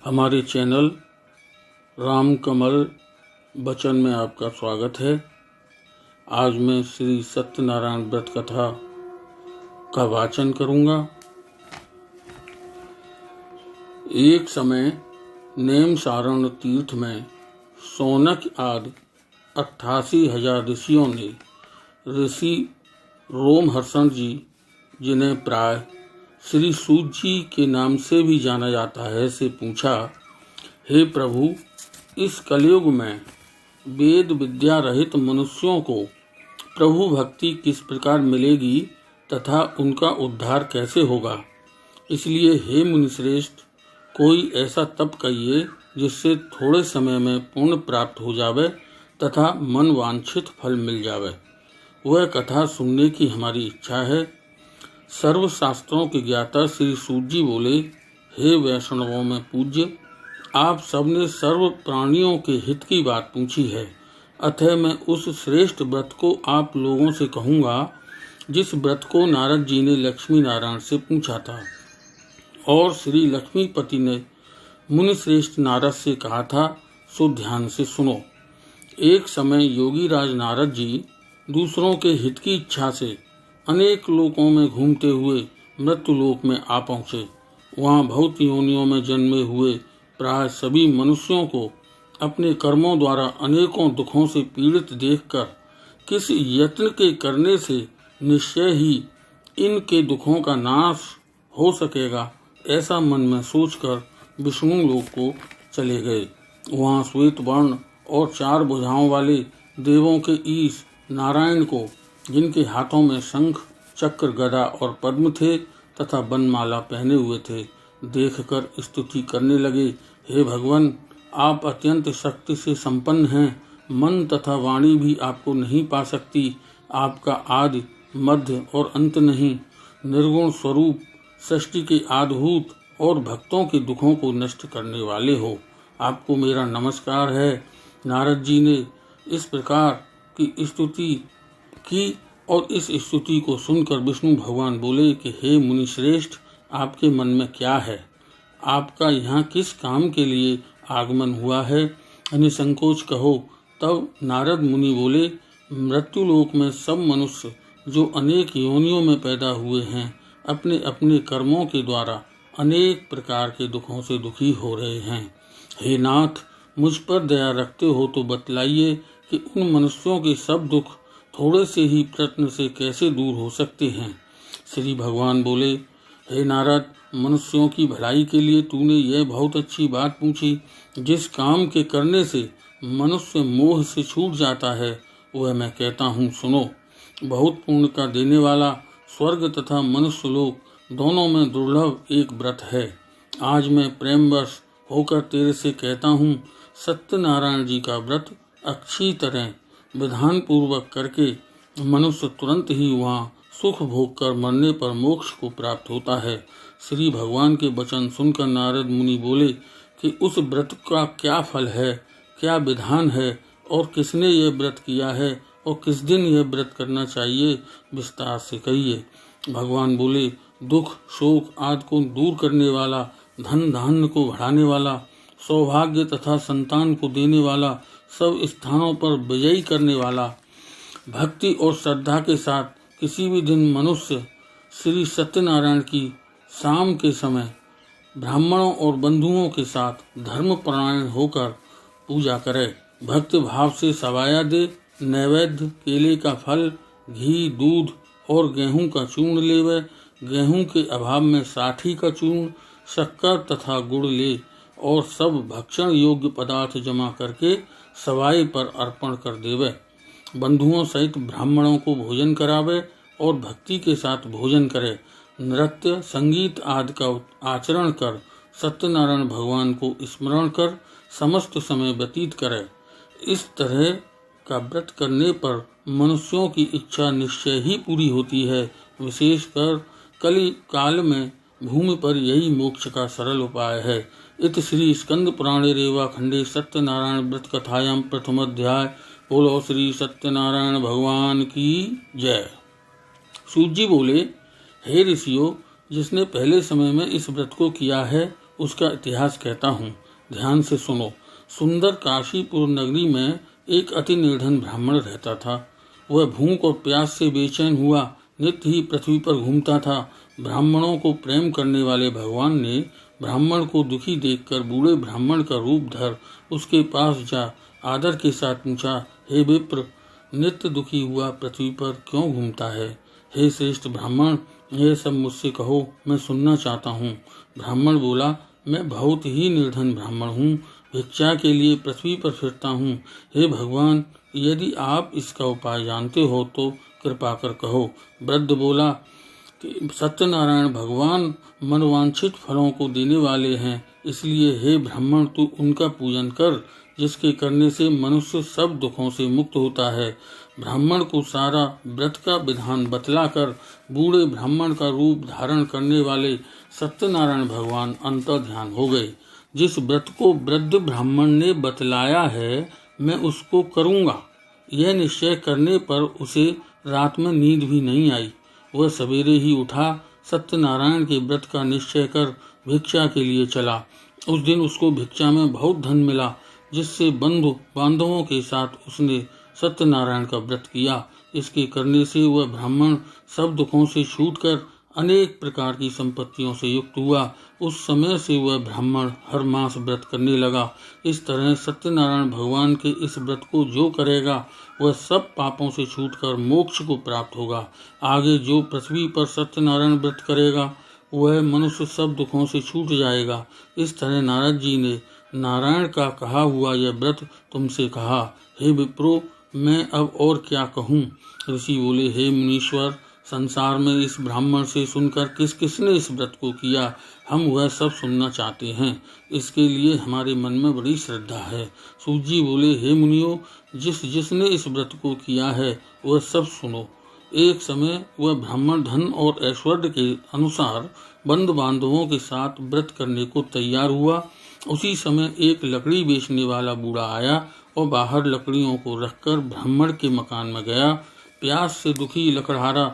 हमारे चैनल राम कमल बचन में आपका स्वागत है। आज मैं श्री सत्यनारायण व्रत कथा का वाचन करूंगा। एक समय नेमसारण तीर्थ में सौनक आदि 88,000 ऋषियों ने ऋषि रोमहर्षण जी, जिन्हें प्राय श्री सूत जी के नाम से भी जाना जाता है, से पूछा, हे प्रभु, इस कलयुग में वेद विद्या रहित मनुष्यों को प्रभु भक्ति किस प्रकार मिलेगी तथा उनका उद्धार कैसे होगा। इसलिए हे मुनिश्रेष्ठ, कोई ऐसा तप कहिए जिससे थोड़े समय में पुण्य प्राप्त हो जावे तथा मन वांछित फल मिल जावे। वह कथा सुनने की हमारी इच्छा है। सर्व शास्त्रों के ज्ञाता श्री सूत जी बोले, हे वैष्णवों में पूज्य, आप सबने सर्व प्राणियों के हित की बात पूछी है, अतः मैं उस श्रेष्ठ व्रत को आप लोगों से कहूँगा जिस व्रत को नारद जी ने लक्ष्मी नारायण से पूछा था और श्री लक्ष्मीपति ने मुनि श्रेष्ठ नारद से कहा था, सो ध्यान से सुनो। एक समय योगी राज नारद जी दूसरों के हित की इच्छा से अनेक लोकों में घूमते हुए मृत्यु लोक में आ पहुँचे। वहाँ बहुत योनियों में जन्मे हुए प्राय सभी मनुष्यों को अपने कर्मों द्वारा अनेकों दुखों से पीड़ित देखकर किस यत्न के करने से निश्चय ही इनके दुखों का नाश हो सकेगा, ऐसा मन में सोचकर विष्णु लोक को चले गए। वहाँ श्वेत वर्ण और 4 भुजाओं वाले देवों के ईश नारायण को, जिनके हाथों में शंख, चक्र, गदा और पद्म थे तथा बनमाला पहने हुए थे, देखकर स्तुति करने लगे। हे भगवान, आप अत्यंत शक्ति से संपन्न हैं, मन तथा वाणी भी आपको नहीं पा सकती। आपका आदि मध्य और अंत नहीं, निर्गुण स्वरूप, सृष्टि के आदिभूत और भक्तों के दुखों को नष्ट करने वाले हो। आपको मेरा नमस्कार है। नारद जी ने इस प्रकार की स्तुति की और इस स्तुति को सुनकर विष्णु भगवान बोले कि हे मुनि श्रेष्ठ, आपके मन में क्या है? आपका यहाँ किस काम के लिए आगमन हुआ है? निसंकोच कहो। तब नारद मुनि बोले, मृत्युलोक में सब मनुष्य जो अनेक योनियों में पैदा हुए हैं, अपने अपने कर्मों के द्वारा अनेक प्रकार के दुखों से दुखी हो रहे हैं। हे नाथ, मुझ पर दया रखते हो तो बतलाइए कि उन मनुष्यों के सब दुख थोड़े से ही प्रयत्न से कैसे दूर हो सकते हैं। श्री भगवान बोले, हे नारद, मनुष्यों की भलाई के लिए तूने यह बहुत अच्छी बात पूछी। जिस काम के करने से मनुष्य मोह से छूट जाता है, वह मैं कहता हूँ, सुनो। बहुत पुण्य का देने वाला स्वर्ग तथा मनुष्य लोक दोनों में दुर्लभ एक व्रत है। आज मैं प्रेमवश होकर तेरे से कहता हूँ, सत्यनारायण जी का व्रत अच्छी तरह विधान पूर्वक करके मनुष्य तुरंत ही वहाँ सुख भोग कर मरने पर मोक्ष को प्राप्त होता है। श्री भगवान के वचन सुनकर नारद मुनि बोले कि उस व्रत का क्या फल है, क्या विधान है और किसने यह व्रत किया है और किस दिन यह व्रत करना चाहिए, विस्तार से कहिए। भगवान बोले, दुख शोक आदि को दूर करने वाला, धन धान्य को बढ़ाने वाला, सौभाग्य तथा संतान को देने वाला, सब स्थानों पर विजयी करने वाला, भक्ति और श्रद्धा के साथ किसी भी दिन मनुष्य श्री सत्यनारायण की शाम के समय ब्राह्मणों और बंधुओं के साथ धर्मपरायण होकर पूजा करे। भक्ति भाव से सवाया दे, नैवेद्य, केले का फल, घी, दूध और गेहूं का चूर्ण लेवे। गेहूं के अभाव में साठी का चूर्ण, शक्कर तथा गुड़ ले और सब भक्षण योग्य पदार्थ जमा करके सवाई पर अर्पण कर देवे। बंधुओं सहित ब्राह्मणों को भोजन करावे और भक्ति के साथ भोजन करे। नृत्य संगीत आदि का आचरण कर सत्यनारायण भगवान को स्मरण कर समस्त समय व्यतीत करे। इस तरह का व्रत करने पर मनुष्यों की इच्छा निश्चय ही पूरी होती है। विशेषकर कलि काल में भूमि पर यही मोक्ष का सरल उपाय है। इत श्री स्कंद पुराणे रेवा खंडे सत्यनारायण व्रत कथायां प्रथम अध्याय। बोलो श्री सत्यनारायण भगवान की जय। सूत जी बोले, हे ऋषियों, जिसने पहले समय में इस व्रत को किया है उसका इतिहास कहता हूँ, ध्यान से सुनो। सुंदर काशीपुर नगरी में एक अति निर्धन ब्राह्मण रहता था। वह भूख और प्यास से बेचैन हुआ नित्य ही पृथ्वी पर घूमता था। ब्राह्मणों को प्रेम करने वाले भगवान ने ब्राह्मण को दुखी देखकर बूढ़े ब्राह्मण का रूप धर उसके पास जा आदर के साथ पूछा, हे विप्र, नित्य दुखी हुआ पृथ्वी पर क्यों घूमता है? हे श्रेष्ठ ब्राह्मण, यह सब मुझसे कहो, मैं सुनना चाहता हूँ। ब्राह्मण बोला, मैं बहुत ही निर्धन ब्राह्मण हूँ, भिक्षा के लिए पृथ्वी पर फिरता हूँ। हे भगवान, यदि आप इसका उपाय जानते हो तो कृपा कर कहो। वृद्ध बोला कि सत्यनारायण भगवान मनोवांछित फलों को देने वाले हैं, इसलिए हे ब्राह्मण, तू उनका पूजन कर, जिसके करने से मनुष्य सब दुखों से मुक्त होता है। ब्राह्मण को सारा व्रत का विधान बतलाकर बूढ़े ब्राह्मण का रूप धारण करने वाले सत्यनारायण भगवान अंतर्ध्यान हो गए। जिस व्रत को वृद्ध ब्राह्मण ने बतलाया है, मैं उसको करूँगा, यह निश्चय करने पर उसे रात में नींद भी नहीं आई। वह सवेरे ही उठा, सत्यनारायण के व्रत का निश्चय कर भिक्षा के लिए चला। उस दिन उसको भिक्षा में बहुत धन मिला, जिससे बंधु बांधवों के साथ उसने सत्यनारायण का व्रत किया। इसके करने से वह ब्राह्मण सब दुखों से छूटकर अनेक प्रकार की संपत्तियों से युक्त हुआ। उस समय से वह ब्राह्मण हर मास व्रत करने लगा। इस तरह सत्यनारायण भगवान के इस व्रत को जो करेगा वह सब पापों से छूटकर मोक्ष को प्राप्त होगा। आगे जो पृथ्वी पर सत्यनारायण व्रत करेगा वह मनुष्य सब दुखों से छूट जाएगा। इस तरह नारद जी ने नारायण का कहा हुआ यह व्रत तुमसे कहा। हे विप्रो, मैं अब और क्या कहूँ? ऋषि बोले, हे मुनीश्वर, संसार में इस ब्राह्मण से सुनकर किस किसने इस व्रत को किया, हम वह सब सुनना चाहते हैं। इसके लिए हमारे मन में बड़ी श्रद्धा है। सूत जी बोले, हे मुनियो, जिसने इस व्रत को किया है वह सब सुनो। एक समय वह ब्राह्मण धन और ऐश्वर्य के अनुसार बंधु बांधवों के साथ व्रत करने को तैयार हुआ। उसी समय एक लकड़ी बेचने वाला बूढ़ा आया और बाहर लकड़ियों को रखकर ब्राह्मण के मकान में गया। प्यास से दुखी लकड़हारा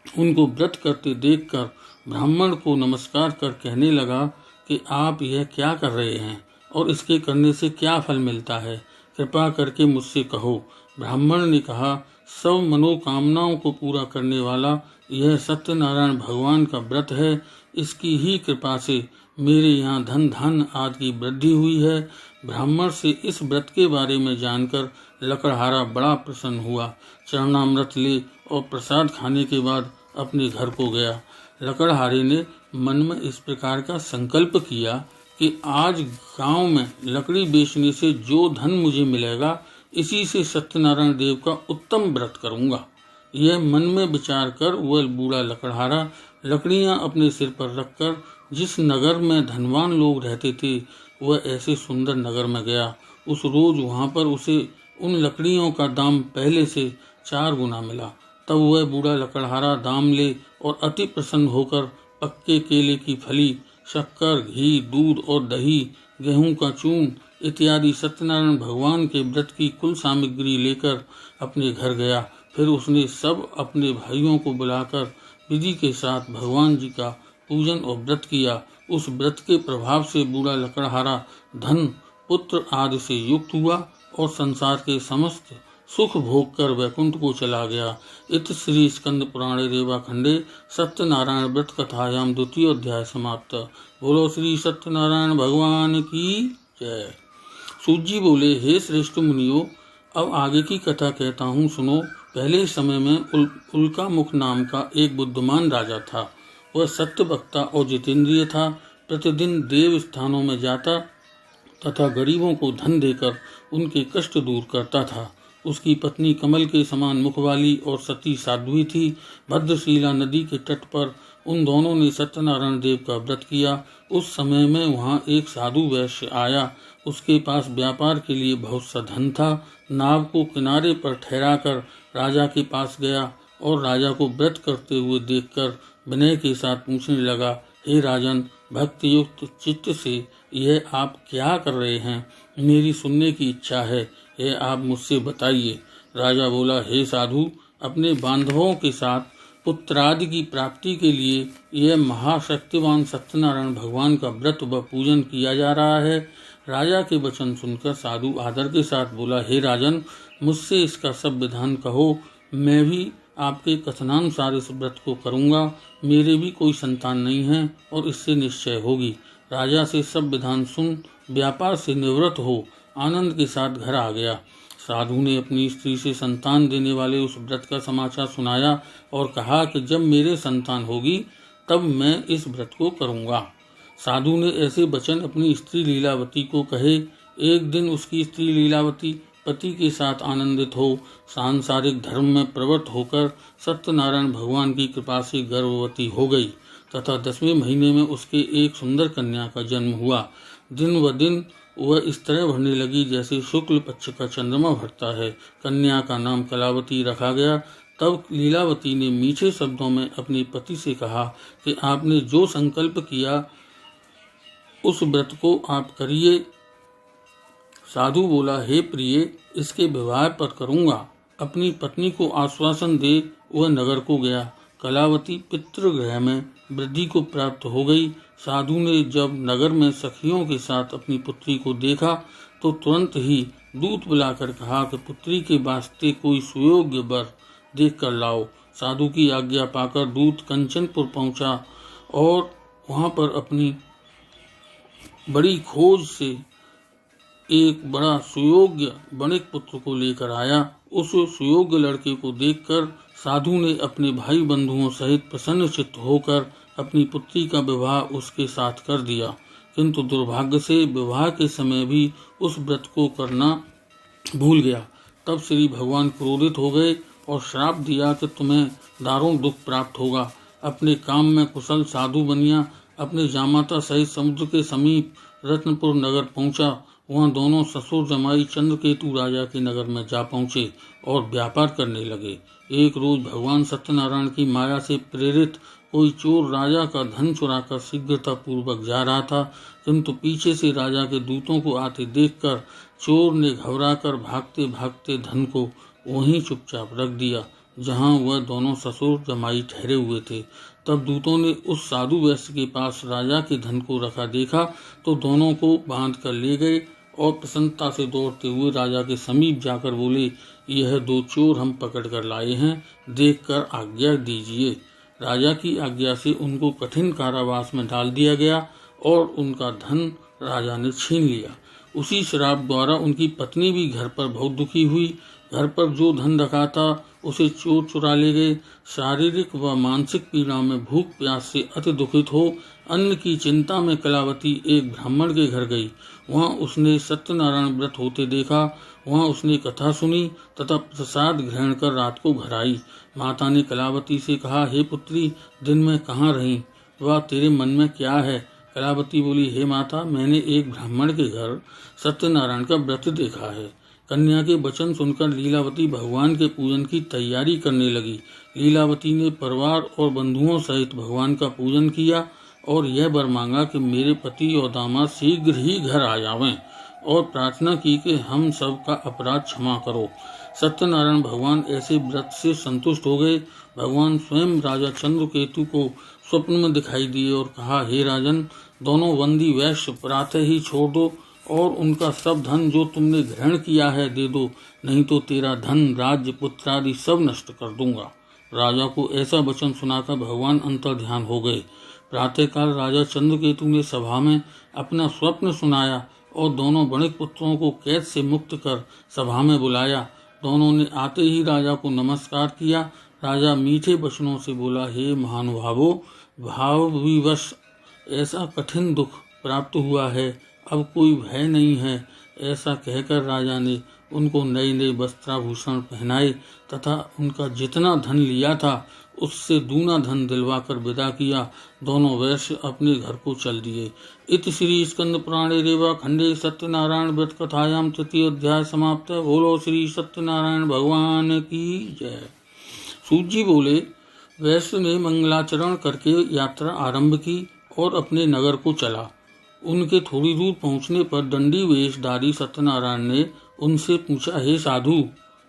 उनको व्रत करते देखकर ब्राह्मण को नमस्कार कर कहने लगा कि आप यह क्या कर रहे हैं और इसके करने से क्या फल मिलता है, कृपा करके मुझसे कहो। ब्राह्मण ने कहा, सब मनोकामनाओं को पूरा करने वाला यह सत्यनारायण भगवान का व्रत है। इसकी ही कृपा से मेरे यहाँ धन धान्य आदि की वृद्धि हुई है। ब्राह्मण से इस व्रत के बारे में जानकर लकड़हारा बड़ा प्रसन्न हुआ। चरणामृत ले और प्रसाद खाने के बाद अपने घर को गया। लकड़हारे ने मन में इस प्रकार का संकल्प किया कि आज गांव में लकड़ी बेचने से जो धन मुझे मिलेगा, इसी से सत्यनारायण देव का उत्तम व्रत करूंगा। यह मन में विचार कर वह बूढ़ा लकड़हारा लकड़ियां अपने सिर पर रखकर जिस नगर में धनवान लोग रहते थे वह ऐसे सुंदर नगर में गया। उस रोज वहां पर उसे उन लकड़ियों का दाम पहले से 4 गुना मिला। तब वह बूढ़ा लकड़हारा दाम ले और अति प्रसन्न होकर पक्के केले की फली, शक्कर, घी, दूध और दही, गेहूं का चूर्ण इत्यादि सत्यनारायण भगवान के व्रत की कुल सामग्री लेकर अपने घर गया। फिर उसने सब अपने भाइयों को बुलाकर विधि के साथ भगवान जी का पूजन और व्रत किया। उस व्रत के प्रभाव से बूढ़ा लकड़हारा धन, पुत्र आदि से युक्त हुआ और संसार के समस्त सुख भोग कर वैकुंठ को चला गया। इत श्री स्कंद पुराणे रेवाखंडे सत्यनारायण व्रत कथायाम 2य अध्याय समाप्त। बोलो श्री सत्यनारायण भगवान की जय। सूत जी बोले, हे श्रेष्ठ मुनियो, अब आगे की कथा कहता हूँ, सुनो। पहले समय में उल्कामुख नाम का एक बुद्धिमान राजा था। वह सत्य वक्ता और जितेंद्रिय था। प्रतिदिन देव स्थानों में जाता तथा गरीबों को धन देकर उनके कष्ट दूर करता था। उसकी पत्नी कमल के समान मुख वाली और सती साध्वी थी। भद्रशिला नदी के तट पर उन दोनों ने सत्यनारायण देव का व्रत किया। उस समय में वहाँ एक साधु वैश्य आया। उसके पास व्यापार के लिए बहुत सा धन था। नाव को किनारे पर ठहराकर राजा के पास गया और राजा को व्रत करते हुए देखकर विनय के साथ पूछने लगा, हे राजन, भक्ति युक्त चित्त से यह आप क्या कर रहे हैं? मेरी सुनने की इच्छा है, यह आप मुझसे बताइए। राजा बोला, हे साधु, अपने बांधवों के साथ पुत्रादि की प्राप्ति के लिए यह महाशक्तिवान सत्यनारायण भगवान का व्रत व पूजन किया जा रहा है। राजा के वचन सुनकर साधु आदर के साथ बोला, हे राजन, मुझसे इसका सब विधान कहो, मैं भी आपके कथनानुसार इस व्रत को करूंगा। मेरे भी कोई संतान नहीं है और इससे निश्चय होगी। राजा से सब विधान सुन व्यापार से निवृत्त हो आनंद के साथ घर आ गया। साधु ने अपनी स्त्री से संतान देने वाले उस व्रत का समाचार सुनाया और कहा कि जब मेरे संतान होगी तब मैं इस व्रत को करूंगा। साधु ने ऐसे वचन अपनी स्त्री लीलावती को कहे। एक दिन उसकी स्त्री लीलावती पति के साथ आनंदित हो सांसारिक धर्म में प्रवृत्त होकर सत्यनारायण भगवान की कृपा से गर्भवती हो गई तथा 10वें महीने में उसके एक सुंदर कन्या का जन्म हुआ। दिन व दिन वह इस तरह बढ़ने लगी जैसे शुक्ल पक्ष का चंद्रमा बढ़ता है। कन्या का नाम कलावती रखा गया। तब लीलावती ने मीठे शब्दों में अपने पति से कहा कि आपने जो संकल्प किया उस व्रत को आप करिए। साधु बोला, हे प्रिय, इसके विवाह पर करूंगा। अपनी पत्नी को आश्वासन दे वह नगर को गया। कलावती पितृगृह में वृद्धि को प्राप्त हो गई। साधु ने जब नगर में सखियों के साथ अपनी पुत्री को देखा तो तुरंत ही दूत बुलाकर कहा कि पुत्री के वास्ते कोई सुयोग्य वर देख कर लाओ। साधु की आज्ञा पाकर दूत कंचनपुर पहुंचा और वहां पर अपनी बड़ी खोज से एक बड़ा सुयोग्य वणिक पुत्र को लेकर आया। उस सुयोग्य लड़के को देखकर साधु ने अपने भाई बंधुओं सहित प्रसन्नचित्त होकर अपनी पुत्री का विवाह उसके साथ कर दिया। किंतु दुर्भाग्य से विवाह के समय भी उस व्रत को करना भूल गया। तब श्री भगवान क्रोधित हो गए और श्राप दिया कि तुम्हें दारुण दुख प्राप्त होगा। अपने काम में कुशल साधु बनिया अपने जामाता सहित समुद्र के समीप रत्नपुर नगर पहुंचा। वहां दोनों ससुर जमाई चंद्रकेतु राजा के नगर में जा पहुंचे और व्यापार करने लगे। एक रोज भगवान सत्यनारायण की माया से प्रेरित कोई चोर राजा का धन चुराकर शीघ्रता पूर्वक जा रहा था, किंतु पीछे से राजा के दूतों को आते देखकर चोर ने घबराकर भागते भागते धन को वहीं चुपचाप रख दिया जहां वह दोनों ससुर जमाई ठहरे हुए थे। तब दूतों ने उस साधु वैश्य के पास राजा के धन को रखा देखा तो दोनों को बांध कर ले गए और प्रसन्नता से दौड़ते हुए राजा के समीप जाकर बोले, यह 2 चोर हम पकड़ कर लाए हैं, देखकर आज्ञा दीजिए। राजा की आज्ञा से उनको कठिन कारावास में डाल दिया गया और उनका धन राजा ने छीन लिया। उसी श्राप द्वारा उनकी पत्नी भी घर पर बहुत दुखी हुई। घर पर जो धन रखा था उसे चोर चुरा ले गए। शारीरिक व मानसिक पीड़ा में भूख प्यास से अति दुखित हो अन्न की चिंता में कलावती एक ब्राह्मण के घर गई। वहां उसने सत्यनारायण व्रत होते देखा। वहां उसने कथा सुनी तथा प्रसाद ग्रहण कर रात को घर आई। माता ने कलावती से कहा, हे पुत्री, दिन में कहाँ रही? वह तेरे मन में क्या है? कलावती बोली, हे माता, मैंने एक ब्राह्मण के घर सत्यनारायण का व्रत देखा है। कन्या के वचन सुनकर लीलावती भगवान के पूजन की तैयारी करने लगी। लीलावती ने परिवार और बंधुओं सहित भगवान का पूजन किया और यह वर मांगा कि मेरे पति और दामाद शीघ्र ही घर आ जावें और प्रार्थना की कि हम सब का अपराध क्षमा करो। सत्यनारायण भगवान ऐसे व्रत से संतुष्ट हो गए। भगवान स्वयं राजा चंद्रकेतु को स्वप्न में दिखाई दिए और कहा, हे राजन, दोनों बंदी वैश्य प्रातः ही छोड़ दो और उनका सब धन जो तुमने ग्रहण किया है दे दो, नहीं तो तेरा धन, राज्य, पुत्र आदि सब नष्ट कर दूंगा। राजा को ऐसा वचन सुनाकर भगवान अंतर ध्यान हो गए। प्रातःकाल राजा चंद्रकेतु ने सभा में अपना स्वप्न सुनाया और दोनों वणिक पुत्रों को कैद से मुक्त कर सभा में बुलाया। दोनों ने आते ही राजा को नमस्कार किया। राजा मीठे वचनों से बोला, हे महानुभावों, भावविवश ऐसा कठिन दुख प्राप्त हुआ है, अब कोई भय नहीं है। ऐसा कहकर राजा ने उनको नए नए वस्त्राभूषण पहनाए तथा उनका जितना धन लिया था उससे दूना धन दिलवाकर विदा किया। दोनों वैश्य अपने घर को चल दिए। इति श्री स्कंद पुराणे रेवा खंडे सत्यनारायण व्रत कथायाम 3 अध्याय समाप्त। बोलो श्री सत्यनारायण भगवान की जय। सूत जी बोले, वैश्य ने मंगलाचरण करके यात्रा आरंभ की और अपने नगर को चला। उनके थोड़ी दूर पहुंचने पर दंडी वेशधारी सत्यनारायण ने उनसे पूछा, हे साधु,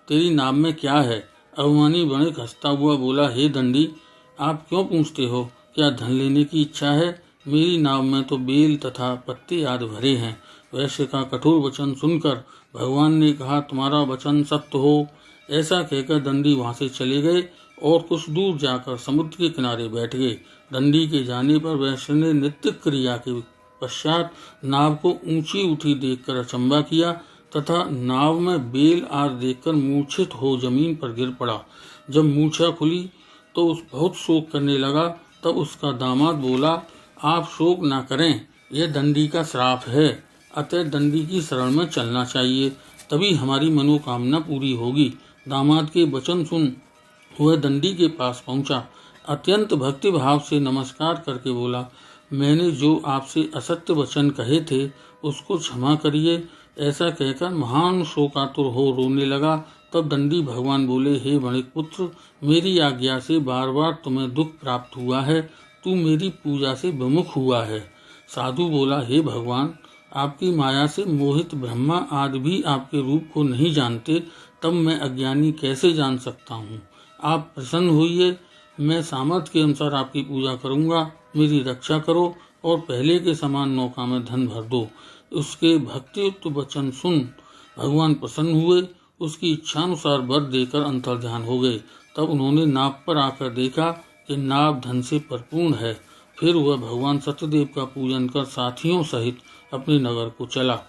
तेरी नाम में क्या है? अभिमानी वणिक हंसता हुआ बोला, हे दंडी, आप क्यों पूछते हो? क्या धन लेने की इच्छा है? मेरी नाव में तो बेल तथा पत्ते आदि भरे हैं। वैश्य का कठोर वचन सुनकर भगवान ने कहा, तुम्हारा वचन सत्य हो। ऐसा कहकर दंडी वहां से चले गए और कुछ दूर जाकर समुद्र के किनारे बैठ गए। दंडी के जाने पर वैश्य ने नित्य क्रिया के पश्चात नाव को ऊंची उठी देखकर अचंबा किया तथा नाव में बेल आदि देखकर मूर्छित हो जमीन पर गिर पड़ा। जब मूर्छा खुली तो उस बहुत शोक करने लगा। तब उसका दामाद बोला, आप शोक ना करें, यह दंडी का श्राप है, अतः दंडी की शरण में चलना चाहिए, तभी हमारी मनोकामना पूरी होगी। दामाद के वचन सुन वह दंडी के पास पहुंचा, अत्यंत भक्ति भाव से नमस्कार करके बोला, मैंने जो आपसे असत्य वचन कहे थे उसको क्षमा करिए। ऐसा कहकर महान शोकातुर हो रोने लगा। तब दंडी भगवान बोले, हे वणिक पुत्र, मेरी आज्ञा से बार बार तुम्हें दुख प्राप्त हुआ है, तू मेरी पूजा से विमुख हुआ है। साधु बोला, हे भगवान, आपकी माया से मोहित ब्रह्मा आदि भी आपके रूप को नहीं जानते, तब मैं अज्ञानी कैसे जान सकता हूँ? आप प्रसन्न होइए, मैं सामर्थ्य के अनुसार आपकी पूजा करूँगा, मेरी रक्षा करो और पहले के समान नौका में धन भर दो। उसके भक्तियुक्त वचन सुन भगवान प्रसन्न हुए, उसकी इच्छानुसार वर देकर अंतर्ध्यान हो गए। तब उन्होंने नाव पर आकर देखा कि नाव धन से परिपूर्ण है। फिर वह भगवान सत्यदेव का पूजन कर साथियों सहित अपने नगर को चला।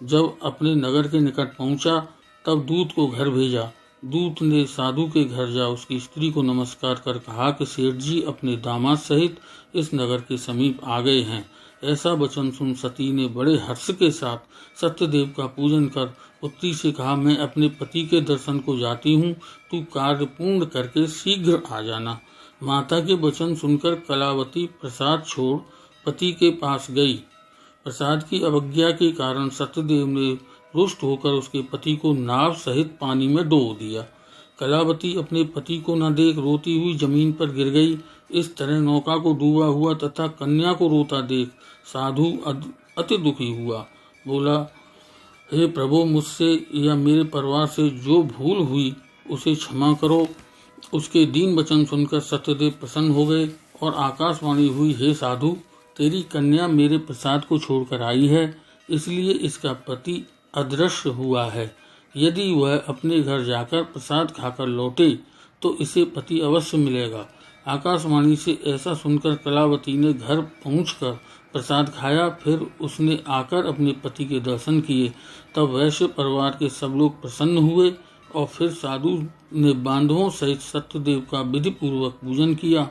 जब अपने नगर के निकट पहुंचा तब दूत को घर भेजा। दूत ने साधु के घर जा उसकी स्त्री को नमस्कार कर कहा कि सेठ जी अपने दामाद सहित इस नगर के समीप आ गए हैं। ऐसा वचन सुन सती ने बड़े हर्ष के साथ सत्यदेव का पूजन कर पुत्री से कहा, मैं अपने पति के दर्शन को जाती हूँ, तू कार्य पूर्ण करके शीघ्र आ जाना। माता के वचन सुनकर कलावती प्रसाद छोड़ पति के पास गई। प्रसाद की अवज्ञा के कारण सत्यदेव ने रुष्ट होकर उसके पति को नाव सहित पानी में डुबो दिया। कलावती अपने पति को न देख रोती हुई जमीन पर गिर गई। इस तरह नौका को डूबा हुआ तथा कन्या को रोता देख साधु अति दुखी हुआ। बोला, हे प्रभु, मुझसे या मेरे परिवार से जो भूल हुई उसे क्षमा करो। उसके दीन वचन सुनकर सत्यदेव प्रसन्न हो गए और आकाशवाणी हुई, हे साधु, तेरी कन्या मेरे प्रसाद को छोड़कर आई है, इसलिए इसका पति अदृश्य हुआ है। यदि वह अपने घर जाकर प्रसाद खाकर लौटे तो इसे पति अवश्य मिलेगा। आकाशवाणी से ऐसा सुनकर कलावती ने घर पहुंचकर प्रसाद खाया। फिर उसने आकर अपने पति के दर्शन किए। तब वैश्य परिवार के सब लोग प्रसन्न हुए और फिर साधु ने बांधवों सहित सत्यदेव का विधि पूर्वक पूजन किया।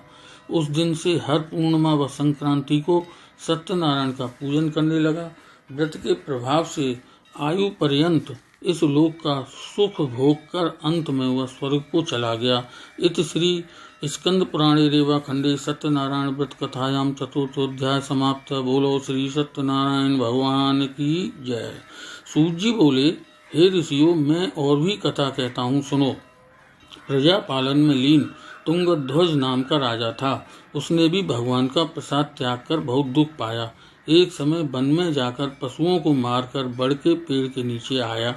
उस दिन से हर पूर्णिमा व संक्रांति को सत्यनारायण का पूजन करने लगा। व्रत के प्रभाव से आयु पर्यंत इस लोक का सुख भोग कर अंत में वह स्वर्ग को चला गया। इति श्री स्कंद पुराणे रेवा खंडे सत्यनारायण व्रत कथायाम चतुर्थोध्याय समाप्त। बोलो श्री सत्यनारायण भगवान की जय। सूत जी बोले, हे ऋषियों, मैं और भी कथा कहता हूँ, सुनो। प्रजा पालन में लीन तुंगध्वज नाम का राजा था। उसने भी भगवान का प्रसाद त्याग कर बहुत दुख पाया। एक समय वन में जाकर पशुओं को मारकर बड़ के पेड़ के नीचे आया।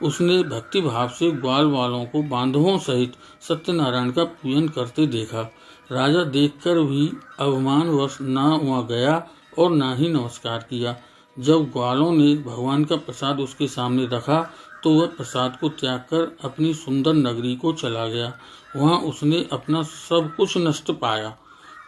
उसने भक्ति भाव से ग्वाल वालों को बांधवों सहित सत्यनारायण का पूजन करते देखा। राजा देखकर भी अभिमानवश न वहाँ गया और न ही नमस्कार किया। जब ग्वालों ने भगवान का प्रसाद उसके सामने रखा तो वह प्रसाद को त्याग कर अपनी सुंदर नगरी को चला गया। वहाँ उसने अपना सब कुछ नष्ट पाया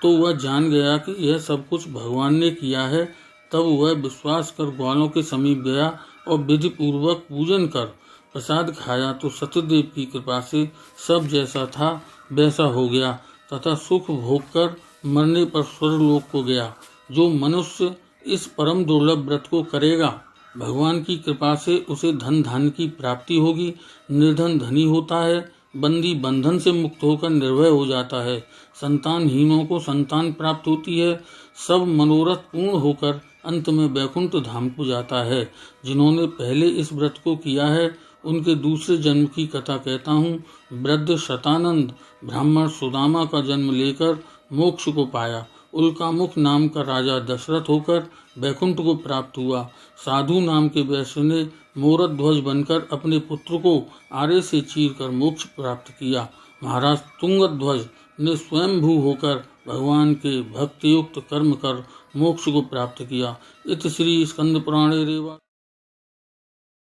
तो वह जान गया कि यह सब कुछ भगवान ने किया है। तब वह विश्वास कर ग्वालों के समीप गया और विधि पूर्वक पूजन कर प्रसाद खाया तो सत्यदेव की कृपा से सब जैसा था वैसा हो गया तथा सुख भोग कर मरने पर स्वर्गलोक को गया। जो मनुष्य इस परम दुर्लभ व्रत को करेगा, भगवान की कृपा से उसे धन धान्य की प्राप्ति होगी। निर्धन धनी होता है, बंदी बंधन से मुक्त होकर निर्भय हो जाता है, संतानहीनों को संतान प्राप्त होती है, सब मनोरथ पूर्ण होकर अंत में वैकुंठ धाम को जाता है। जिन्होंने पहले इस व्रत को किया है उनके दूसरे जन्म की कथा कहता हूँ। वृद्ध शतानंद ब्राह्मण सुदामा का जन्म लेकर मोक्ष को पाया। उल्कामुख नाम का राजा दशरथ होकर वैकुंठ को प्राप्त हुआ। साधु नाम के वैश्य ने मोरध्वज बनकर अपने पुत्र को आरे से चीरकर मोक्ष प्राप्त किया। महाराज तुंगध्वज ने स्वयंभू होकर भगवान के भक्तियुक्त कर्म कर मोक्ष को प्राप्त किया। इति श्री स्कंद पुराणे रेवा।